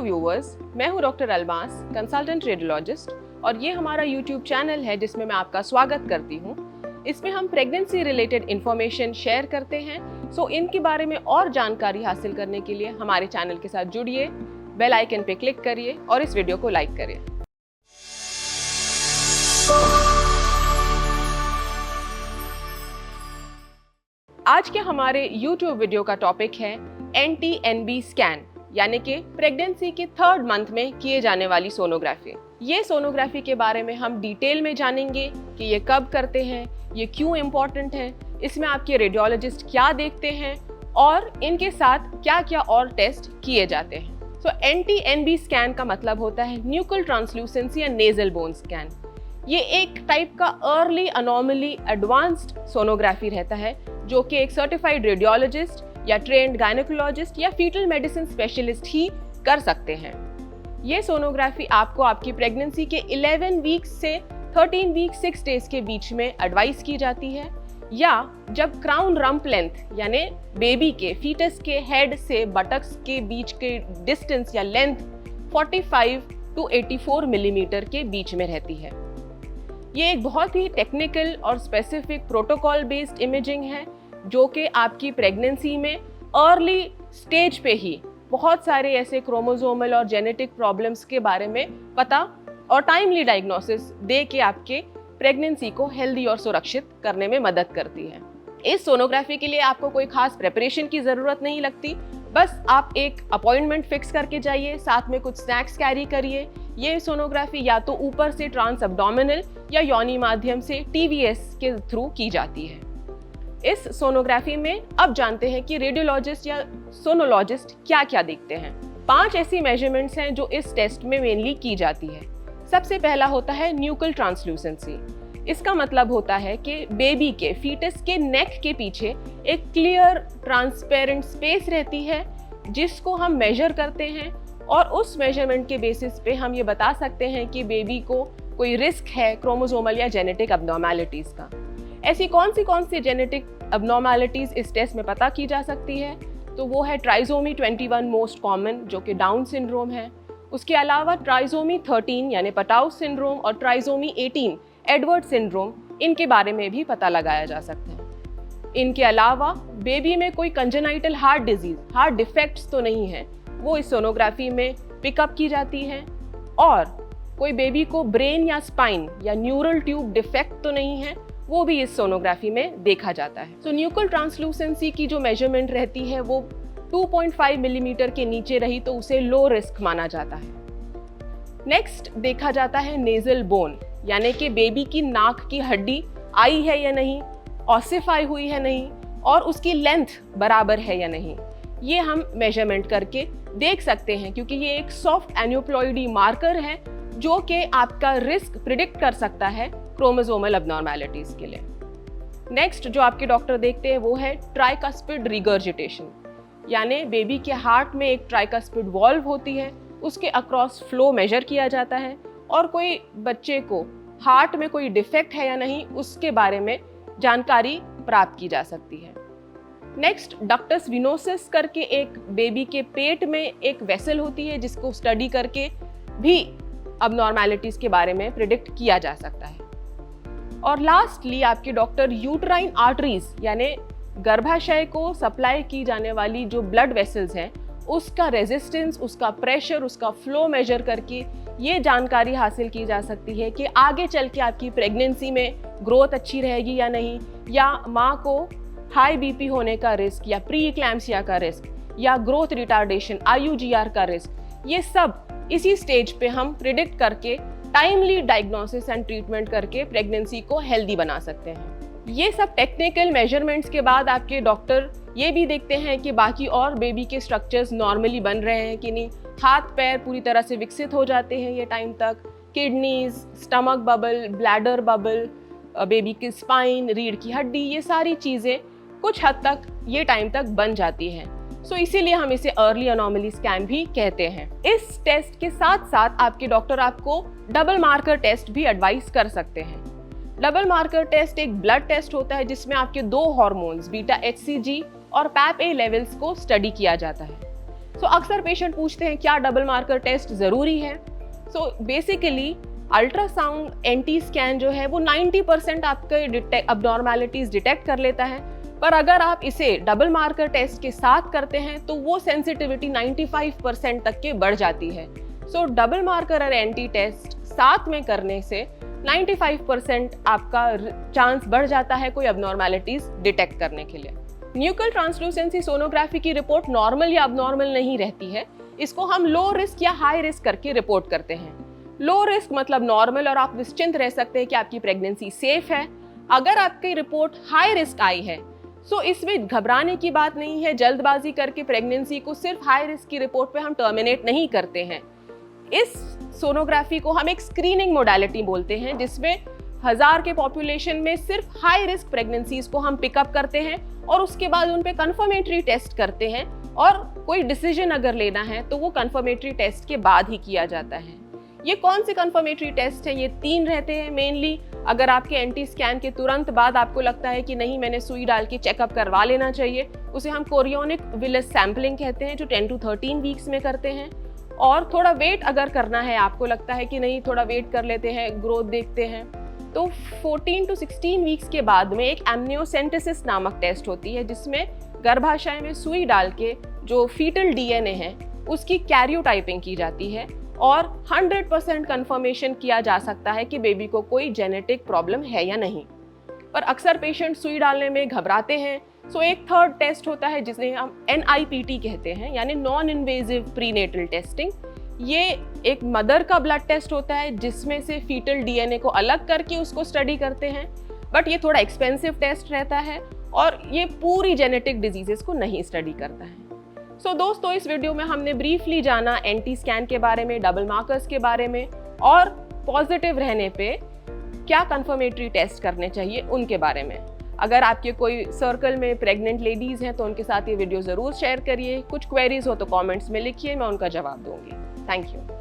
Viewers, मैं हूं doctor Almas, consultant radiologist, और ये हमारा यूट्यूब चैनल है जिसमें मैं आपका स्वागत करती हूं। इसमें हम प्रेगनेंसी रिलेटेड इंफॉर्मेशन शेयर करते हैं। सो इनके बारे में और जानकारी हासिल करने के लिए हमारे चैनल के साथ जुड़िए, बेल आइकन पे क्लिक करिए और इस वीडियो को लाइक करिए। आज के हमारे YouTube वीडियो का टॉपिक है NT-NB स्कैन, यानी कि प्रेगनेंसी के 3rd मंथ में किए जाने वाली सोनोग्राफी। ये सोनोग्राफी के बारे में हम डिटेल में जानेंगे कि ये कब करते हैं, ये क्यों इम्पोर्टेंट है, इसमें आपके रेडियोलॉजिस्ट क्या देखते हैं और इनके साथ क्या क्या और टेस्ट किए जाते हैं। NT-NB स्कैन का मतलब होता है न्यूकल ट्रांसल्यूसेंसी या नेजल बोन स्कैन। ये एक टाइप का अर्ली अनोमली एडवांस्ड सोनोग्राफी रहता है जो कि एक सर्टिफाइड रेडियोलॉजिस्ट या ट्रेन्ड गायनेकोलॉजिस्ट या फीटल मेडिसिन स्पेशलिस्ट ही कर सकते हैं। ये सोनोग्राफी आपको आपकी प्रेगनेंसी के 11 वीक्स से 13 वीक 6 डेज के बीच में एडवाइस की जाती है, या जब क्राउन रम्प लेंथ यानी बेबी के फीटस के हेड से बटक्स के बीच के डिस्टेंस या लेंथ 45 to 84 मिलीमीटर के बीच में रहती है। ये एक बहुत ही टेक्निकल और स्पेसिफिक प्रोटोकॉल बेस्ड इमेजिंग है जो कि आपकी प्रेगनेंसी में अर्ली स्टेज पे ही बहुत सारे ऐसे क्रोमोसोमल और जेनेटिक प्रॉब्लम्स के बारे में पता और टाइमली डायग्नोसिस दे के आपके प्रेगनेंसी को हेल्दी और सुरक्षित करने में मदद करती है। इस सोनोग्राफी के लिए आपको कोई खास प्रेपरेशन की ज़रूरत नहीं लगती, बस आप एक अपॉइंटमेंट फिक्स करके जाइए, साथ में कुछ स्नैक्स कैरी करिए। ये सोनोग्राफी या तो ऊपर से ट्रांस एब्डोमिनल या योनि माध्यम से TVS के थ्रू की जाती है। इस सोनोग्राफी में अब जानते हैं कि रेडियोलॉजिस्ट या सोनोलॉजिस्ट क्या क्या देखते हैं। 5 ऐसी मेजरमेंट्स हैं जो इस टेस्ट में मेनली की जाती है। सबसे पहला होता है न्यूकल ट्रांसल्यूसेंसी। इसका मतलब होता है कि बेबी के फीटस के नेक के पीछे एक क्लियर ट्रांसपेरेंट स्पेस रहती है जिसको हम मेजर करते हैं, और उस मेजरमेंट के बेसिस पे हम ये बता सकते हैं कि बेबी को कोई रिस्क है क्रोमोसोमल या जेनेटिक अबनॉर्मैलिटीज का। ऐसी कौन सी जेनेटिक अबनॉर्मैलिटीज इस टेस्ट में पता की जा सकती है, तो वो है ट्राइसोमी 21 मोस्ट कॉमन जो कि डाउन सिंड्रोम है। उसके अलावा ट्राइसोमी 13 यानी पटाउ सिंड्रोम और ट्राइसोमी 18 एडवर्ड सिंड्रोम, इनके बारे में भी पता लगाया जा सकता है। इनके अलावा बेबी में कोई congenital heart disease, heart defects तो नहीं है, वो इस सोनोग्राफी में पिकअप की जाती हैं, और कोई बेबी को ब्रेन या स्पाइन या न्यूरल ट्यूब डिफेक्ट तो नहीं है, वो भी इस सोनोग्राफी में देखा जाता है। न्यूकल ट्रांसल्यूसेंसी की जो मेजरमेंट रहती है वो 2.5 मिलीमीटर के नीचे रही तो उसे लो रिस्क माना जाता है। नेक्स्ट देखा जाता है नेजल बोन, यानी कि बेबी की नाक की हड्डी आई है या नहीं, ऑसिफाई हुई है नहीं, और उसकी लेंथ बराबर है या नहीं। ये हम मेजरमेंट करके देख सकते हैं क्योंकि ये एक सॉफ्ट एन्यूप्लॉइडी मार्कर है जो कि आपका रिस्क प्रिडिक्ट कर सकता है क्रोमोसोमल अबनॉर्मैलिटीज के लिए। नेक्स्ट जो आपके डॉक्टर देखते हैं वो है ट्राइकस्पिड रिगर्जिटेशन, यानी बेबी के हार्ट में एक ट्राइकस्पिड वॉल्व होती है, उसके अक्रॉस फ्लो मेजर किया जाता है, और कोई बच्चे को हार्ट में कोई डिफेक्ट है या नहीं उसके बारे में जानकारी प्राप्त की जा सकती है। नेक्स्ट डक्टस विनोसिस करके एक बेबी के पेट में एक वेसल होती है जिसको स्टडी करके भी अबनॉर्मैलिटीज के बारे में प्रिडिक्ट किया जा सकता है। और लास्टली आपके डॉक्टर यूट्राइन आर्टरीज यानी गर्भाशय को सप्लाई की जाने वाली जो ब्लड वेसल्स हैं उसका रेजिस्टेंस, उसका प्रेशर, उसका फ्लो मेजर करके ये जानकारी हासिल की जा सकती है कि आगे चल के आपकी प्रेगनेंसी में ग्रोथ अच्छी रहेगी या नहीं, या माँ को हाई BP होने का रिस्क या प्री इक्लैम्सिया का रिस्क या ग्रोथ रिटार्डेशन IUGR का रिस्क, ये सब इसी स्टेज पे हम प्रिडिक्ट करके टाइमली डायग्नोसिस एंड ट्रीटमेंट करके प्रेगनेंसी को हेल्दी बना सकते हैं। ये सब टेक्निकल मेजरमेंट्स के बाद आपके डॉक्टर ये भी देखते हैं कि बाकी और बेबी के स्ट्रक्चर्स नॉर्मली बन रहे हैं कि नहीं, हाथ पैर पूरी तरह से विकसित हो जाते हैं ये टाइम तक, kidneys, stomach bubble, bladder bubble, baby की स्पाइन, रीढ़ की हड्डी, ये सारी चीज़ें कुछ हद तक ये टाइम तक बन जाती हैं। इसीलिए हम इसे अर्ली अनोमली स्कैन भी कहते हैं। इस टेस्ट के साथ साथ आपके डॉक्टर आपको डबल मार्कर टेस्ट भी एडवाइस कर सकते हैं। डबल मार्कर टेस्ट एक ब्लड टेस्ट होता है जिसमें आपके 2 हार्मोन्स बीटा HCG और PAP-A लेवल्स को स्टडी किया जाता है। सो अक्सर पेशेंट पूछते हैं क्या डबल मार्कर टेस्ट ज़रूरी है। So basically ultrasound anti scan जो है वो 90% आपके अबनॉर्मैलिटीज डिटेक्ट कर लेता है, पर अगर आप इसे डबल मार्कर टेस्ट के साथ करते हैं तो वो सेंसिटिविटी 95% तक के बढ़ जाती है। सो डबल मार्कर और एंटी टेस्ट साथ में करने से 95% आपका चांस बढ़ जाता है कोई अबनॉर्मैलिटीज डिटेक्ट करने के लिए। न्यूक्लियर ट्रांसल्यूसेंसी सोनोग्राफी की रिपोर्ट नॉर्मल या अबनॉर्मल नहीं रहती है, इसको हम लो रिस्क या हाई रिस्क करके रिपोर्ट करते हैं। लो रिस्क मतलब नॉर्मल और आप निश्चिंत रह सकते हैं कि आपकी प्रेगनेंसी सेफ है। अगर आपकी रिपोर्ट हाई रिस्क आई है सो इसमें घबराने की बात नहीं है, जल्दबाजी करके प्रेगनेंसी को सिर्फ हाई रिस्क की रिपोर्ट पे हम टर्मिनेट नहीं करते हैं। इस सोनोग्राफी को हम एक स्क्रीनिंग मोडालिटी बोलते हैं, जिसमें 1000 के पॉपुलेशन में सिर्फ हाई रिस्क प्रेगनेंसीज को हम पिकअप करते हैं और उसके बाद उन पे कंफर्मेटरी टेस्ट करते हैं, और कोई डिसीजन अगर लेना है तो वो कंफर्मेटरी टेस्ट के बाद ही किया जाता है। ये कौन से कंफर्मेटरी टेस्ट है? ये 3 रहते हैं मेनली। अगर आपके एंटी स्कैन के तुरंत बाद आपको लगता है कि नहीं मैंने सुई डाल के चेकअप करवा लेना चाहिए, उसे हम कोरियोनिक विलस सैम्पलिंग कहते हैं, जो 10 to 13 वीक्स में करते हैं। और थोड़ा वेट अगर करना है, आपको लगता है कि नहीं थोड़ा वेट कर लेते हैं, ग्रोथ देखते हैं, तो 14 to 16 वीक्स के बाद में एक एमनियोसेंटेसिस नामक टेस्ट होती है, जिसमें गर्भाशय में सुई डाल के जो फीटल डीएनए है उसकी कैरियोटाइपिंग की जाती है और 100% कंफर्मेशन किया जा सकता है कि बेबी को कोई जेनेटिक प्रॉब्लम है या नहीं। पर अक्सर पेशेंट सुई डालने में घबराते हैं, सो एक थर्ड टेस्ट होता है जिसे हम NIPT कहते हैं, यानी नॉन इन्वेजिव प्रीनेटल टेस्टिंग। ये एक मदर का ब्लड टेस्ट होता है जिसमें से फीटल डीएनए को अलग करके उसको स्टडी करते हैं, बट ये थोड़ा एक्सपेंसिव टेस्ट रहता है और ये पूरी जेनेटिक डिजीजेस को नहीं स्टडी करता है। सो दोस्तों, इस वीडियो में हमने ब्रीफली जाना एंटी स्कैन के बारे में, डबल मार्कर्स के बारे में, और पॉजिटिव रहने पे क्या कंफर्मेटरी टेस्ट करने चाहिए उनके बारे में। अगर आपके कोई सर्कल में प्रेग्नेंट लेडीज़ हैं तो उनके साथ ये वीडियो ज़रूर शेयर करिए। कुछ क्वेरीज हो तो कमेंट्स में लिखिए, मैं उनका जवाब दूंगी। Thank you.